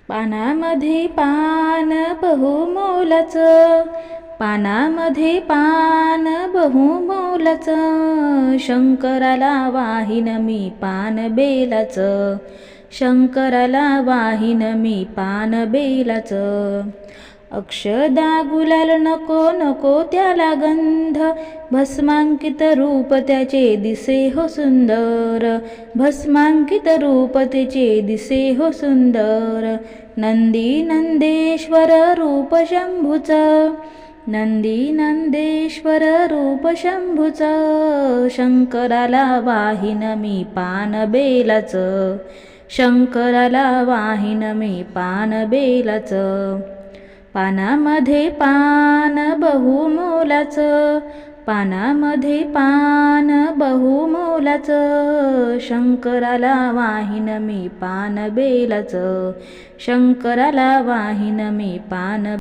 पानामध्ये पान बहुमोलाचं, पानामध्ये पान बहुमोलाचं, शंकराला वाहीन मी पान बेलाचं, शंकराला वाहीन मी पान बेलाचं. अक्षदा गुलाल नको नको त्याला गंध, भस्मांकित रूप त्याचे दिसे हो सुंदर, भस्मांकित रूप त्याचे दिसे हो सुंदर. नंदी नंदेश्वर रूप शंभूचं, नंदी नंदेश्वर रूप शंभूचं, शंकराला वाहीन मी पान बेलाचं, शंकराला वाहीन मी पान बेलाचं. पानामध्ये पान बहुमोलाचं, पानामध्ये पान बहुमोलाचं, शंकराला वाहीन मी पान बेलाचं, शंकराला वाहीन मी पान